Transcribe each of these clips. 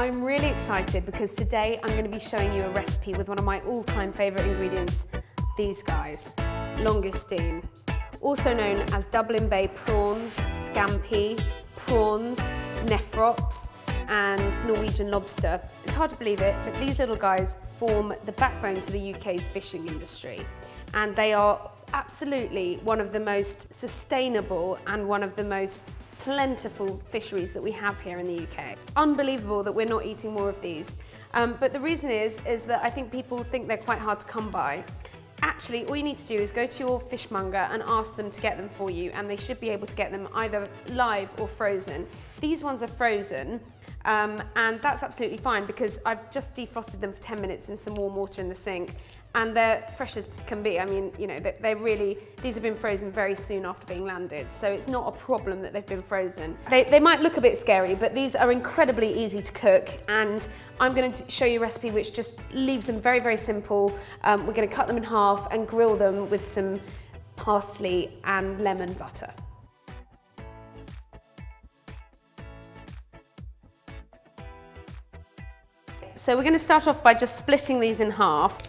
I'm really excited because today I'm going to be showing you a recipe with one of my all-time favourite ingredients, these guys, langoustine, also known as Dublin Bay prawns, scampi, prawns, nephrops and Norwegian lobster. It's hard to believe it, but these little guys form the backbone to the UK's fishing industry, and they are absolutely one of the most sustainable and one of the most plentiful fisheries that we have here in the UK. Unbelievable that we're not eating more of these. But the reason is that I think people think they're quite hard to come by. Actually, all you need to do is go to your fishmonger and ask them to get them for you, and they should be able to get them either live or frozen. These ones are frozen, and that's absolutely fine because I've just defrosted them for 10 minutes in some warm water in the sink, and they're fresh as can be. I mean, you know, these have been frozen very soon after being landed, so it's not a problem that they've been frozen. They might look a bit scary, but these are incredibly easy to cook, and I'm going to show you a recipe which just leaves them very, very simple. We're going to cut them in half and grill them with some parsley and lemon butter. So we're going to start off by just splitting these in half.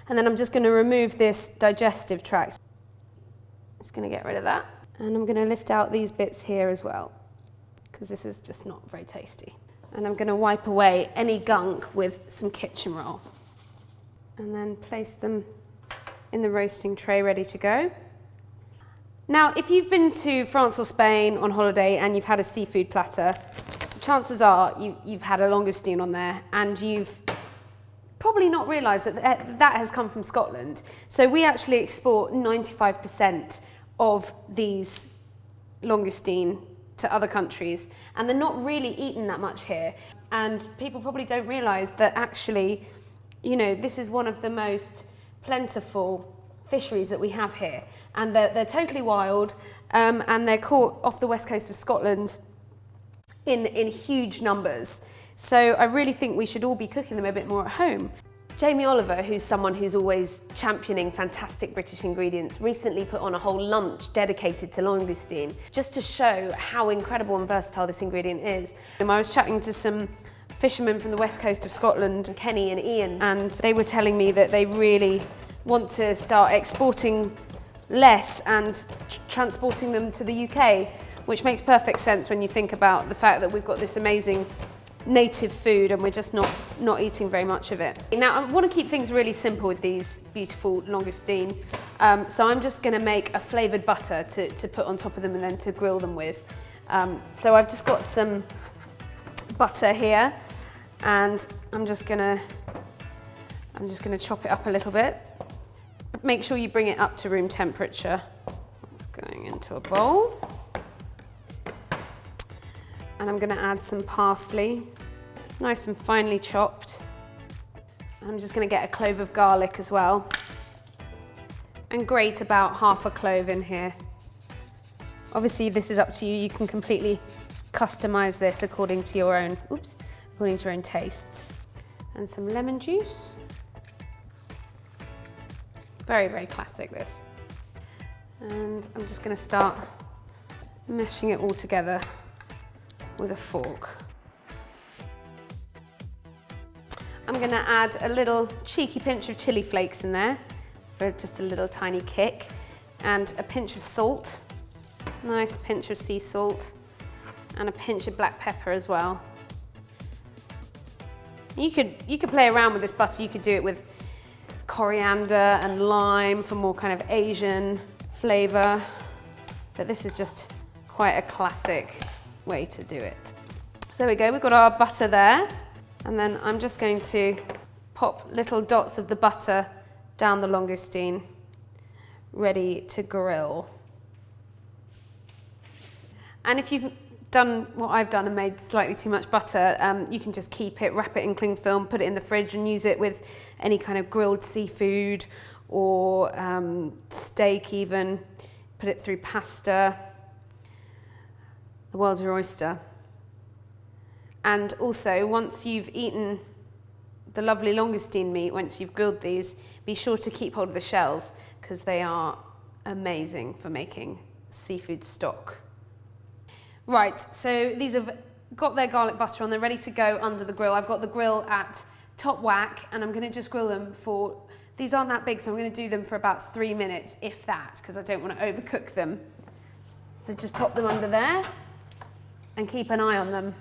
And then I'm just going to remove this digestive tract. Just going to get rid of that. And I'm going to lift out these bits here as well, because this is just not very tasty. And I'm going to wipe away any gunk with some kitchen roll. And then place them in the roasting tray ready to go. Now, if you've been to France or Spain on holiday and you've had a seafood platter, chances are you've had a langoustine on there, and you've probably not realised that that has come from Scotland. So we actually export 95% of these langoustine to other countries, and they're not really eaten that much here. And people probably don't realise that actually, you know, this is one of the most plentiful fisheries that we have here. And they're totally wild, and they're caught off the west coast of Scotland in huge numbers. So I really think we should all be cooking them a bit more at home. Jamie Oliver, who's someone who's always championing fantastic British ingredients, recently put on a whole lunch dedicated to langoustine, just to show how incredible and versatile this ingredient is. I was chatting to some fishermen from the west coast of Scotland, Kenny and Ian, and they were telling me that they really want to start exporting less and transporting them to the UK, which makes perfect sense when you think about the fact that we've got this amazing native food and we're just not eating very much of it. Now, I want to keep things really simple with these beautiful langoustine, so I'm just going to make a flavoured butter to put on top of them and then to grill them with. So I've just got some butter here, and I'm just going to chop it up a little bit. Make sure you bring it up to room temperature. It's going into a bowl. And I'm going to add some parsley, nice and finely chopped. I'm just going to get a clove of garlic as well, and grate about half a clove in here. Obviously this is up to you, you can completely customise this according to your own, according to your own tastes. And some lemon juice. Very, very classic, this. And I'm just going to start meshing it all together with a fork. I'm going to add a little cheeky pinch of chili flakes in there for just a little tiny kick, and a pinch of salt, nice pinch of sea salt, and a pinch of black pepper as well. You could play around with this butter. You could do it with coriander and lime for more kind of Asian flavour, but this is just quite a classic way to do it. So there we go, we've got our butter there, and then I'm just going to pop little dots of the butter down the langoustine, ready to grill. And if you've done what I've done and made slightly too much butter, you can just keep it, wrap it in cling film, put it in the fridge and use it with any kind of grilled seafood or steak even. Put it through pasta. The world's your oyster. And also, once you've eaten the lovely langoustine meat, once you've grilled these, be sure to keep hold of the shells, because they are amazing for making seafood stock. Right, so these are got their garlic butter on, they're ready to go under the grill. I've got the grill at top whack and I'm gonna just grill them for, these aren't that big, so I'm gonna do them for about 3 minutes, if that, because I don't want to overcook them. So just pop them under there and keep an eye on them.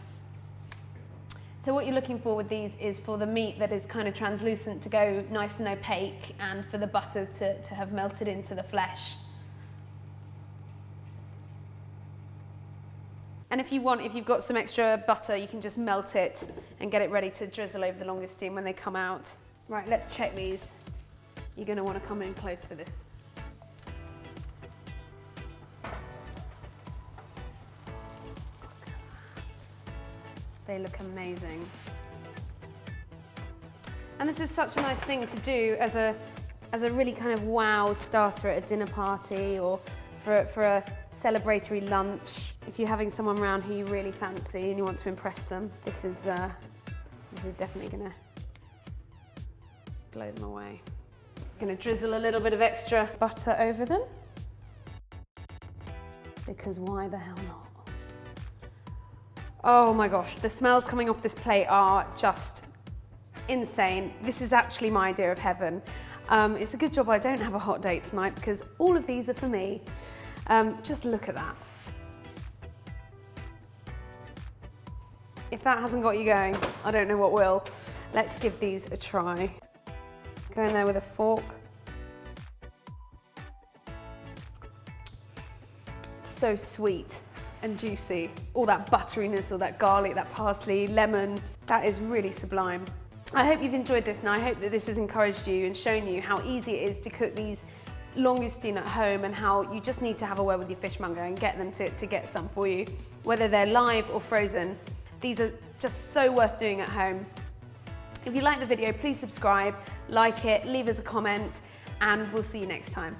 So what you're looking for with these is for the meat that is kind of translucent to go nice and opaque, and for the butter to have melted into the flesh. And if you want, if you've got some extra butter, you can just melt it and get it ready to drizzle over the langoustine when they come out. Right, let's check these. You're going to want to come in close for this. They look amazing. And this is such a nice thing to do as a really kind of wow starter at a dinner party, or for a celebratory lunch. If you're having someone around who you really fancy and you want to impress them, this is definitely gonna blow them away. I'm gonna drizzle a little bit of extra butter over them, because why the hell not? Oh my gosh, the smells coming off this plate are just insane. This is actually my idea of heaven. It's a good job I don't have a hot date tonight, because all of these are for me. Just look at that. If that hasn't got you going, I don't know what will. Let's give these a try. Go in there with a fork. So sweet and juicy. All that butteriness, all that garlic, that parsley, lemon, that is really sublime. I hope you've enjoyed this, and I hope that this has encouraged you and shown you how easy it is to cook these langoustine at home, and how you just need to have a word with your fishmonger and get them to get some for you. Whether they're live or frozen, these are just so worth doing at home. If you like the video, please subscribe, like it, leave us a comment, and we'll see you next time.